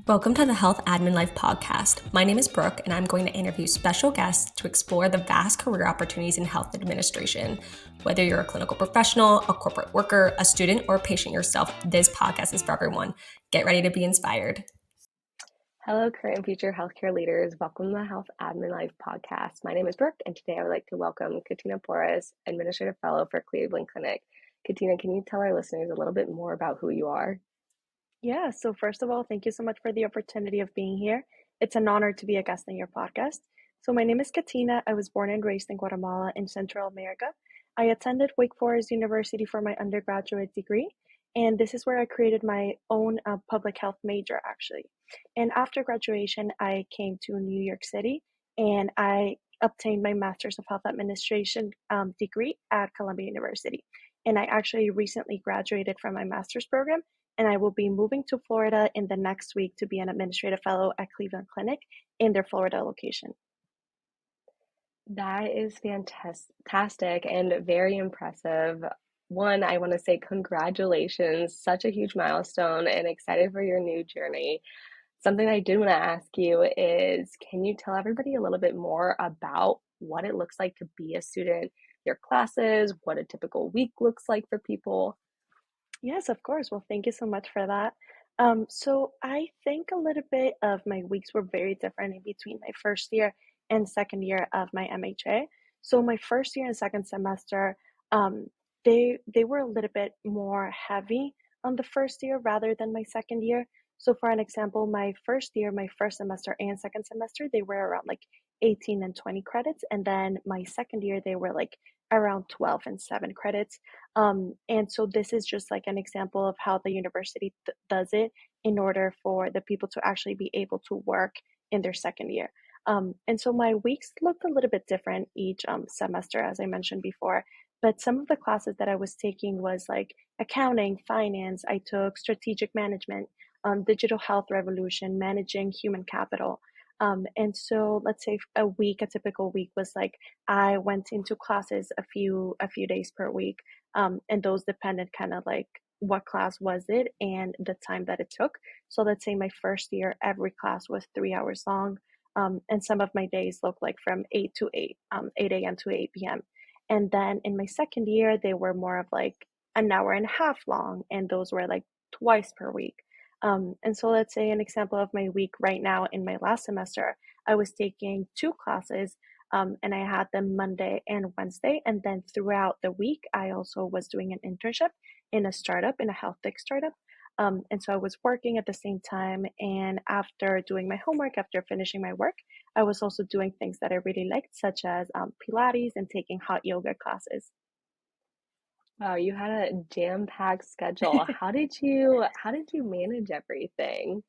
Welcome to the Health Admin Life podcast. My name is Brooke, and I'm going to interview special guests to explore the vast career opportunities in health administration. Whether you're a clinical professional, a corporate worker, a student, or a patient yourself, this podcast is for everyone. Get ready to be inspired. Hello, current and future healthcare leaders. Welcome to the Health Admin Life podcast. My name is Brooke, and today I would like to welcome Katina Porras, Administrative Fellow for Cleveland Clinic. Katina, can you tell our listeners a little bit more about who you are? Yeah, so first of all, thank you so much for the opportunity of being here. It's an honor to be a guest on your podcast. So my name is Katina. I was born and raised in Guatemala in Central America. I attended Wake Forest University for my undergraduate degree, and this is where I created my own public health major, actually. And after graduation, I came to New York City, and I obtained my Master's of Health Administration degree at Columbia University. And I actually recently graduated from my master's program, and I will be moving to Florida in the next week to be an administrative fellow at Cleveland Clinic in their Florida location. That is fantastic and very impressive. One, I want to say congratulations, such a huge milestone, and excited for your new journey. Something I did want to ask you is, can you tell everybody a little bit more about what it looks like to be a student, your classes, what a typical week looks like for people? Yes, of course. Well, thank you so much for that. So I think a little bit of my weeks were very different in between my first year and second year of my MHA. So my first year and second semester, um, they were a little bit more heavy on the first year rather than my second year. So for an example, my first year, my first semester and second semester, they were around like 18 and 20 credits. And then my second year, they were like around 12 and 7 credits. And so this is just like an example of how the university does it in order for the people to actually be able to work in their second year. And so my weeks looked a little bit different each semester, as I mentioned before. But some of the classes that I was taking was like accounting, finance. I took strategic management, digital health revolution, managing human capital. And so let's say a typical week was like I went into classes a few days per week, and those depended kind of like what class was it and the time that it took. So let's say my first year, every class was 3 hours long, and some of my days looked like from 8 to 8, 8 a.m. to 8 p.m. And then in my second year, they were more of like an hour and a half long, and those were like twice per week. And so let's say an example of my week right now in my last semester, I was taking two classes, and I had them Monday and Wednesday. And then throughout the week, I also was doing an internship in a startup, in a health tech startup. And so I was working at the same time. And after doing my homework, after finishing my work, I was also doing things that I really liked, such as Pilates and taking hot yoga classes. Wow, you had a jam-packed schedule. How did you manage everything?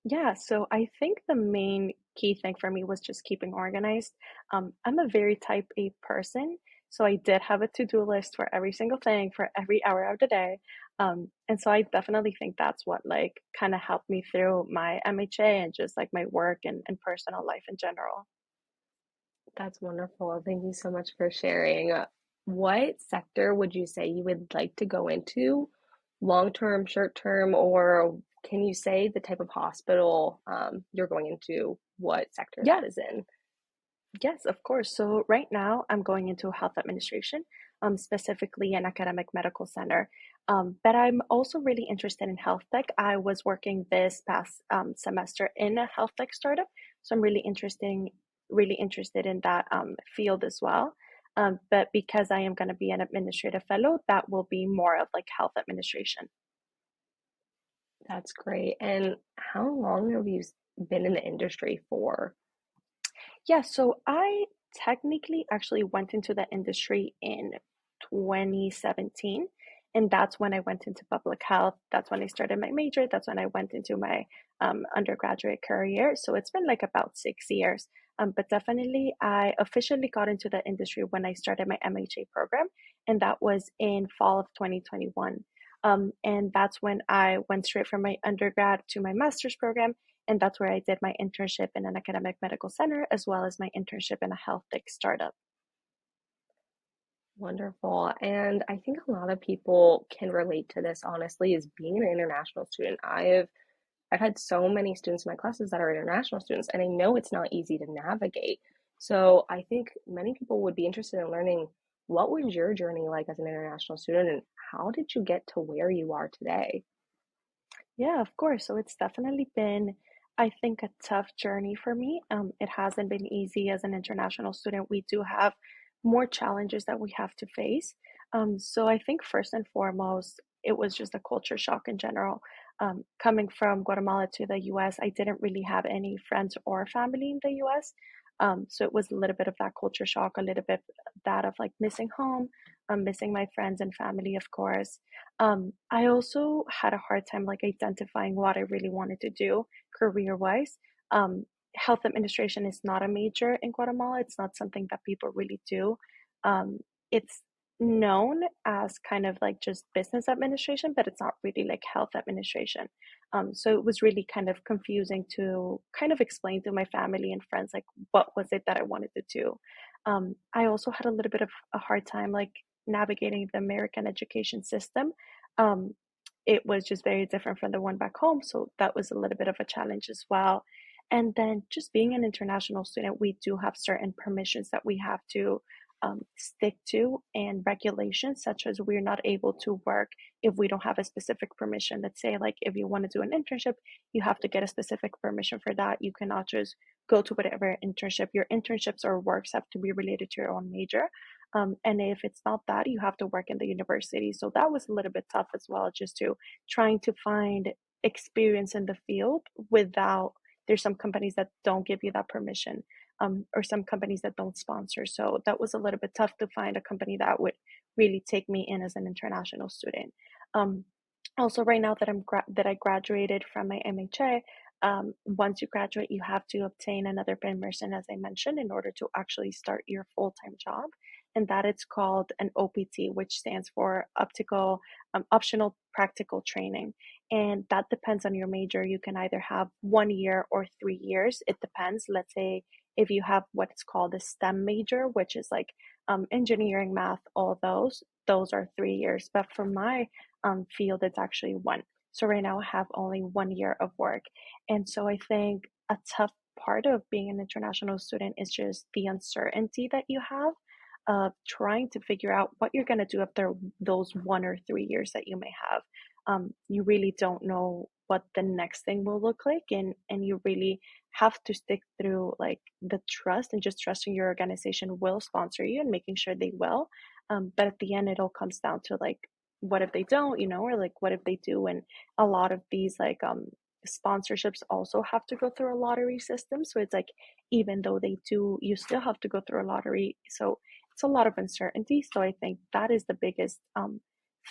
Yeah, so I think the main key thing for me was just keeping organized. I'm a very type A person, so I did have a to-do list for every single thing for every hour of the day. And so I definitely think that's what like kind of helped me through my MHA and just like my work and personal life in general. That's wonderful. Thank you so much for sharing. What sector would you say you would like to go into? Long term, short term, or can you say the type of hospital you're going into, what sector Yeah, that is in? yes, of course. So right now I'm going into health administration, specifically an academic medical center. But I'm also really interested in health tech. I was working this past semester in a health tech startup, so I'm really interested in that field as well. But because I am going to be an administrative fellow, that will be more of like health administration. That's great. And how long have you been in the industry for? Yeah, so I technically actually went into the industry in 2017, and that's when I went into public health. That's when I started my major. That's when I went into my undergraduate career. So it's been like about 6 years. But definitely, I officially got into the industry when I started my MHA program, and that was in fall of 2021. And that's when I went straight from my undergrad to my master's program, and that's where I did my internship in an academic medical center, as well as my internship in a health tech startup. Wonderful. And I think a lot of people can relate to this, honestly, is being an international student. I have I've had so many students in my classes that are international students, and I know it's not easy to navigate. So I think many people would be interested in learning what was your journey like as an international student, and how did you get to where you are today? Yeah, of course. So it's definitely been, I think, a tough journey for me. It hasn't been easy as an international student. We do have more challenges that we have to face. So I think first and foremost, it was just a culture shock in general. Coming from Guatemala to the US, I didn't really have any friends or family in the US. So it was a little bit of that culture shock, a little bit that of like missing home, missing my friends and family, of course. I also had a hard time like identifying what I really wanted to do career-wise. Health administration is not a major in Guatemala. It's not something that people really do. It's known as kind of like just business administration, but it's not really like health administration. So it was really kind of confusing to kind of explain to my family and friends like what was it that I wanted to do. I also had a little bit of a hard time like navigating the American education system. um, it was just very different from the one back home, so that was a little bit of a challenge as well. And then just being an international student, we do have certain permissions that we have to stick to, and regulations such as we're not able to work if we don't have a specific permission. Let's say, like, if you want to do an internship, you have to get a specific permission for that. You cannot just go to whatever internship. Your internships or works have to be related to your own major. And if it's not that, you have to work in the university. So that was a little bit tough as well, just to trying to find experience in the field without, there's some companies that don't give you that permission, or some companies that don't sponsor. So that was a little bit tough to find a company that would really take me in as an international student. Um, Also, right now that that I graduated from my MHA, once you graduate, you have to obtain another permission, as I mentioned, in order to actually start your full-time job, and that it's called an OPT, which stands for optional practical training, and that depends on your major. You can either have 1 year or 3 years. It depends. Let's say if you have what's called a STEM major, which is like engineering, math, all those are 3 years. But for my field, it's actually one. So right now I have only 1 year of work. And so I think a tough part of being an international student is just the uncertainty that you have of trying to figure out what you're going to do after those 1 or 3 years that you may have. You really don't know what the next thing will look like, and you really have to stick through like the trust and just trusting your organization will sponsor you and making sure they will. But at the end, it all comes down to like, what if they don't, or like what if they do? And a lot of these like sponsorships also have to go through a lottery system. So it's like, even though they do, you still have to go through a lottery. So it's a lot of uncertainty. So I think that is the biggest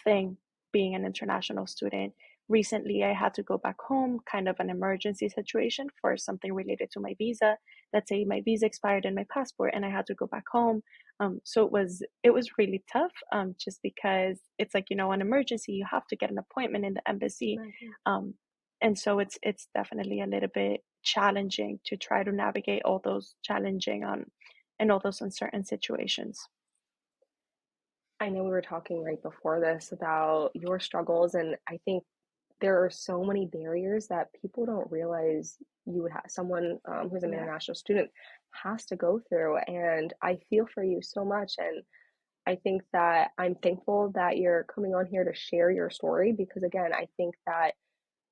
thing being an international student. Recently, I had to go back home, kind of an emergency situation for something related to my visa. Let's say my visa expired in my passport, and I had to go back home. So it was really tough, just because it's like, an emergency, you have to get an appointment in the embassy. Mhm. Um, and so it's definitely a little bit challenging to try to navigate all those challenging and all those uncertain situations. I know we were talking right before this about your struggles, and I think there are so many barriers that people don't realize you would have someone who's an Yeah. international student has to go through. And I feel for you so much. And I think that I'm thankful that you're coming on here to share your story because, again, I think that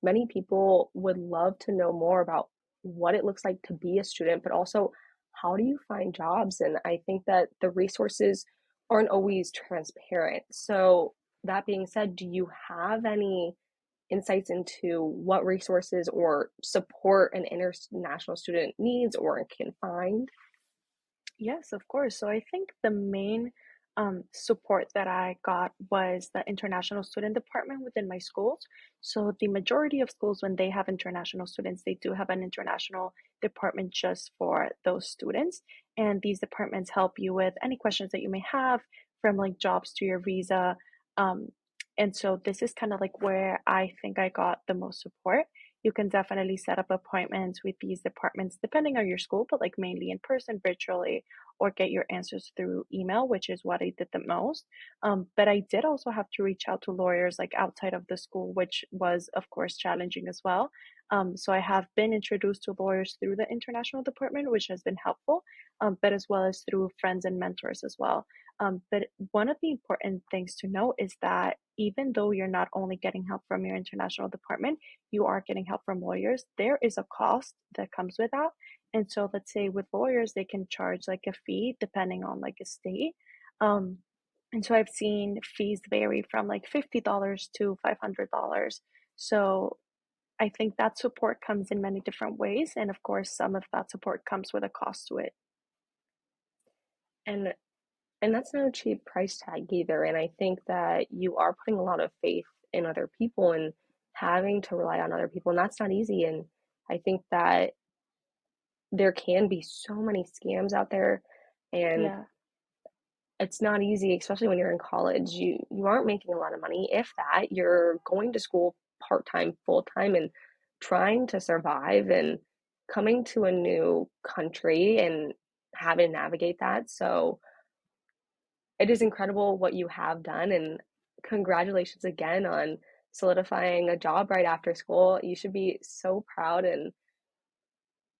many people would love to know more about what it looks like to be a student, but also how do you find jobs? And I think that the resources aren't always transparent. So, that being said, do you have any insights into what resources or support an international student needs or can find? Yes, of course. So I think the main support that I got was the international student department within my schools. So the majority of schools, when they have international students, they do have an international department just for those students. And these departments help you with any questions that you may have, from like jobs to your visa. Um, and so this is kind of like where I think I got the most support. you can definitely set up appointments with these departments depending on your school, but like mainly in person, virtually, or get your answers through email, which is what I did the most. But I did also have to reach out to lawyers like outside of the school, which was, of course, challenging as well. So I have been introduced to lawyers through the international department, which has been helpful, but as well as through friends and mentors as well. But one of the important things to note is that even though you're not only getting help from your international department, you are getting help from lawyers. There is a cost that comes with that. And so let's say with lawyers, they can charge like a fee depending on like a state. Um, and so I've seen fees vary from like $50 to $500. So I think that support comes in many different ways. And of course, some of that support comes with a cost to it. And that's no cheap price tag either. And I think that you are putting a lot of faith in other people and having to rely on other people, and that's not easy. And I think that there can be so many scams out there, and Yeah. it's not easy, especially when you're in college. You aren't making a lot of money, if that. You're going to school part-time, full-time, and trying to survive and coming to a new country and having to navigate that. So it is incredible what you have done, and congratulations again on solidifying a job right after school. You should be so proud, and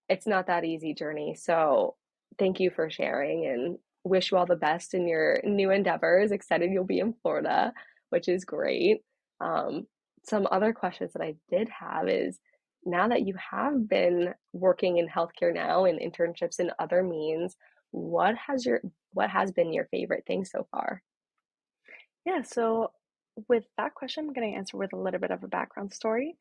it's not that easy journey. So thank you for sharing, and wish you all the best in your new endeavors. Excited you'll be in Florida, which is great. Um, some other questions that I did have is, now that you have been working in healthcare now and internships and other means, what has been your favorite thing so far? Yeah, so with that question, I'm going to answer with a little bit of a background story.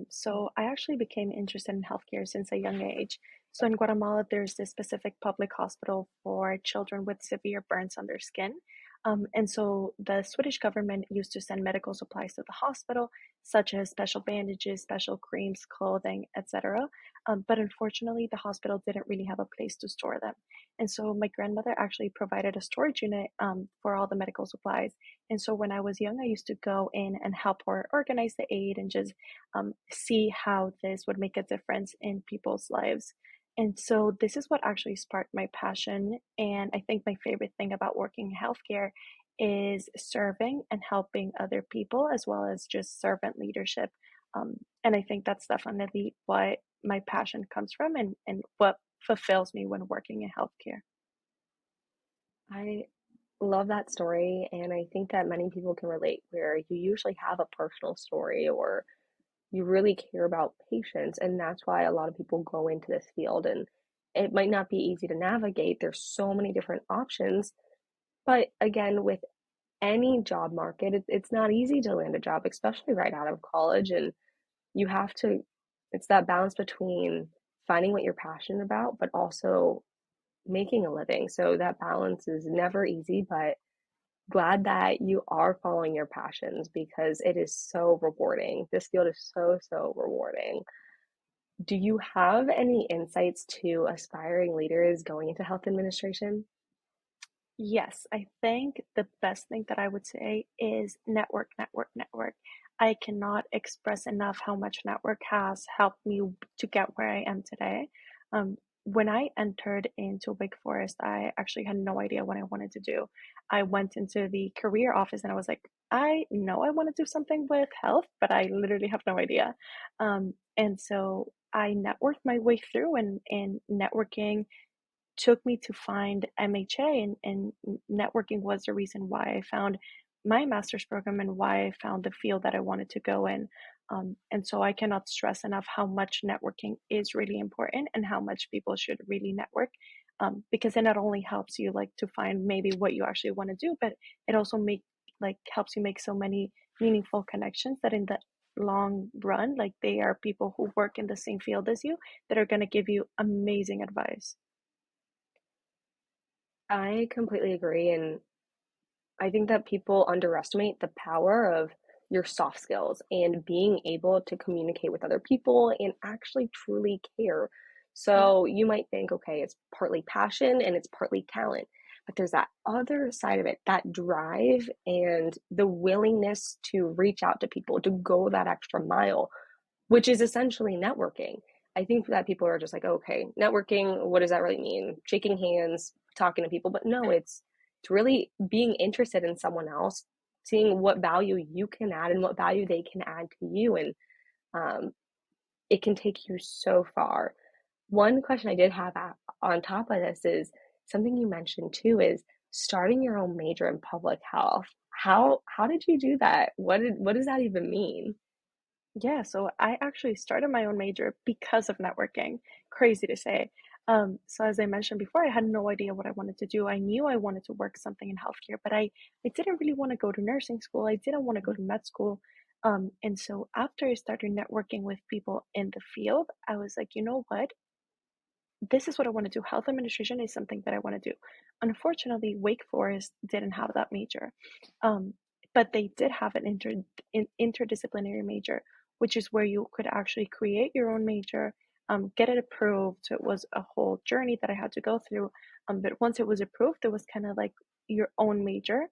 So I actually became interested in healthcare since a young age. So in Guatemala, there's this specific public hospital for children with severe burns on their skin. And so the Swedish government used to send medical supplies to the hospital, such as special bandages, special creams, clothing, etc. But unfortunately, the hospital didn't really have a place to store them. And so my grandmother actually provided a storage unit for all the medical supplies. And so when I was young, I used to go in and help her organize the aid and just see how this would make a difference in people's lives. And so this is what actually sparked my passion. And I think my favorite thing about working in healthcare is serving and helping other people, as well as just servant leadership. And I think that's definitely what my passion comes from, and what fulfills me when working in healthcare. I love that story, and I think that many people can relate, where you usually have a personal story or you really care about patients, and that's why a lot of people go into this field. And it might not be easy to navigate. There's so many different options, but again, with any job market, it's not easy to land a job, especially right out of college. And you have to, it's that balance between finding what you're passionate about, but also making a living. So that balance is never easy, but glad that you are following your passions because it is so rewarding. This field is so, so rewarding. Do you have any insights to aspiring leaders going into health administration? Yes, I think the best thing that I would say is network, network, network. I cannot express enough how much network has helped me to get where I am today. When I entered into Wake Forest, I actually had no idea what I wanted to do. I went into the career office and I was like, I know I want to do something with health, but I literally have no idea. And so I networked my way through, and networking took me to find MHA, and networking was the reason why I found my master's program and why I found the field that I wanted to go in. And so I cannot stress enough how much networking is really important and how much people should really network, because it not only helps you like to find maybe what you actually want to do, but it also helps you make so many meaningful connections that in the long run, like they are people who work in the same field as you that are going to give you amazing advice. I completely agree. And I think that people underestimate the power of your soft skills and being able to communicate with other people and actually truly care. Yeah. So you might think, okay, it's partly passion and it's partly talent, but there's that other side of it, that drive and the willingness to reach out to people, to go that extra mile, which is essentially networking. I think that people are just like, okay, networking, what does that really mean? Shaking hands, talking to people. But no, it's really being interested in someone else, seeing what value you can add and what value they can add to you. And um, it can take you so far. One question I did have on top of this is something you mentioned too is starting your own major in public health. How did you do that? What does that even mean? Yeah, so I actually started my own major because of networking. Crazy to say. So as I mentioned before, I had no idea what I wanted to do. I knew I wanted to work something in healthcare, but I didn't really want to go to nursing school. I didn't want to go to med school. And so after I started networking with people in the field, I was like, you know what? This is what I want to do. Health administration is something that I want to do. Unfortunately, Wake Forest didn't have that major, um, but they did have an interdisciplinary major, which is where you could actually create your own major, get it approved. So it was a whole journey that I had to go through. But once it was approved, it was kind of like your own major,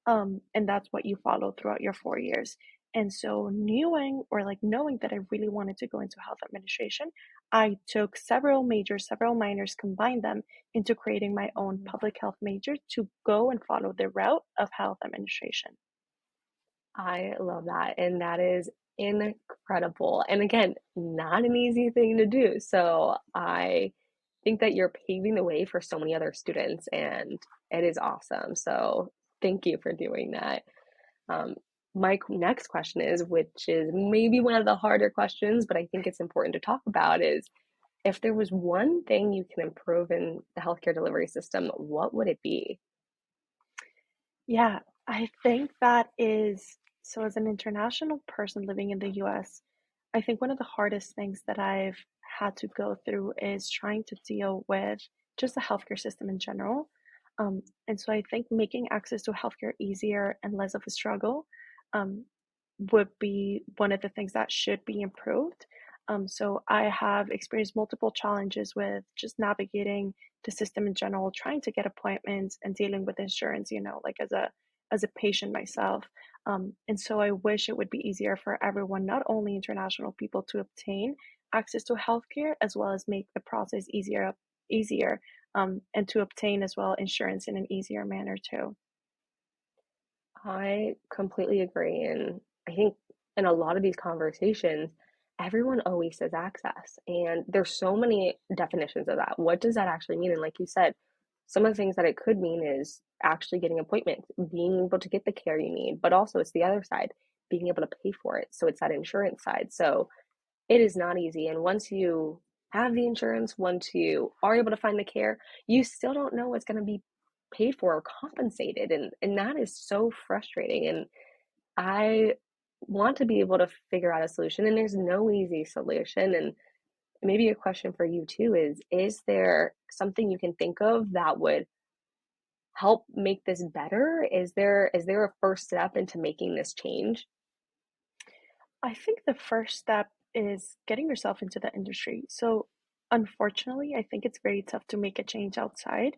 and that's what you follow throughout your 4 years. And so, knowing that I really wanted to go into health administration, I took several majors, several minors, combined them into creating my own public health major to go and follow the route of health administration. I love that. And that is incredible. And again, not an easy thing to do. So I think that you're paving the way for so many other students, and it is awesome. So thank you for doing that. Um, my next question is, which is maybe one of the harder questions, but I think it's important to talk about, is if there was one thing you can improve in the healthcare delivery system, what would it be? Yeah, I think that is so. As an international person living in the US, I think one of the hardest things that I've had to go through is trying to deal with just the healthcare system in general. And so I think making access to healthcare easier and less of a struggle um, would be one of the things that should be improved. So I have experienced multiple challenges with just navigating the system in general, trying to get appointments and dealing with insurance, like as a patient myself. And so I wish it would be easier for everyone, not only international people, to obtain access to healthcare, as well as make the process easier, and to obtain as well insurance in an easier manner too. I completely agree. And I think in a lot of these conversations, everyone always says access. And there's so many definitions of that. What does that actually mean? And like you said, some of the things that it could mean is actually getting appointments, being able to get the care you need, but also it's the other side, being able to pay for it. So it's that insurance side. So it is not easy. And once you have the insurance, once you are able to find the care, you still don't know what's going to be paid for or compensated. And that is so frustrating. And I want to be able to figure out a solution. And there's no easy solution. And maybe a question for you too is there something you can think of that would help make this better? Is there a first step into making this change? I think the first step is getting yourself into the industry. So, unfortunately, I think it's very tough to make a change outside.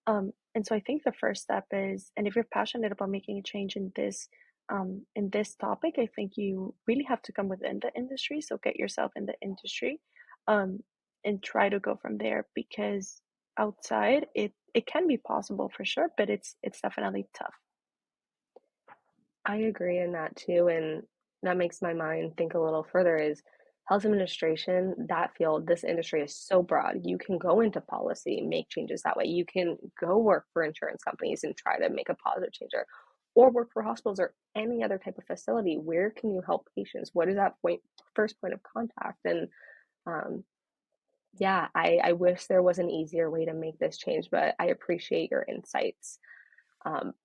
And so I think the first step is, and if you're passionate about making a change in this topic, I think you really have to come within the industry. So get yourself in the industry, um, and try to go from there because outside it can be possible for sure, but it's definitely tough. I agree in that too, and that makes my mind think a little further is health administration, that field, this industry is so broad. You can go into policy, make changes that way. You can go work for insurance companies and try to make a positive change or work for hospitals or any other type of facility. Where can you help patients? What is that first point of contact? And um, yeah, I wish there was an easier way to make this change, but I appreciate your insights.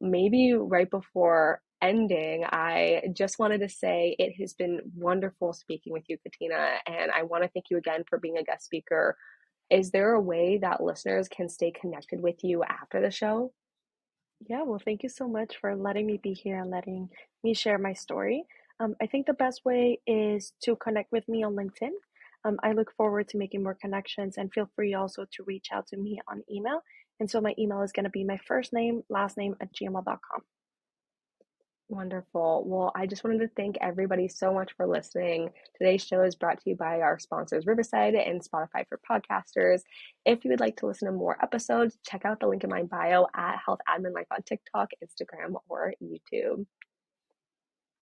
Maybe right before ending, I just wanted to say it has been wonderful speaking with you, Katina, and I want to thank you again for being a guest speaker. Is there a way that listeners can stay connected with you after the show? Yeah, well, thank you so much for letting me be here and letting me share my story. I think the best way is to connect with me on LinkedIn. I look forward to making more connections and feel free also to reach out to me on email. And so my email is going to be my first name, last name at gmail.com. Wonderful. Well, I just wanted to thank everybody so much for listening. Today's show is brought to you by our sponsors, Riverside and Spotify for Podcasters. If you would like to listen to more episodes, check out the link in my bio at Health Admin Life on TikTok, Instagram, or YouTube.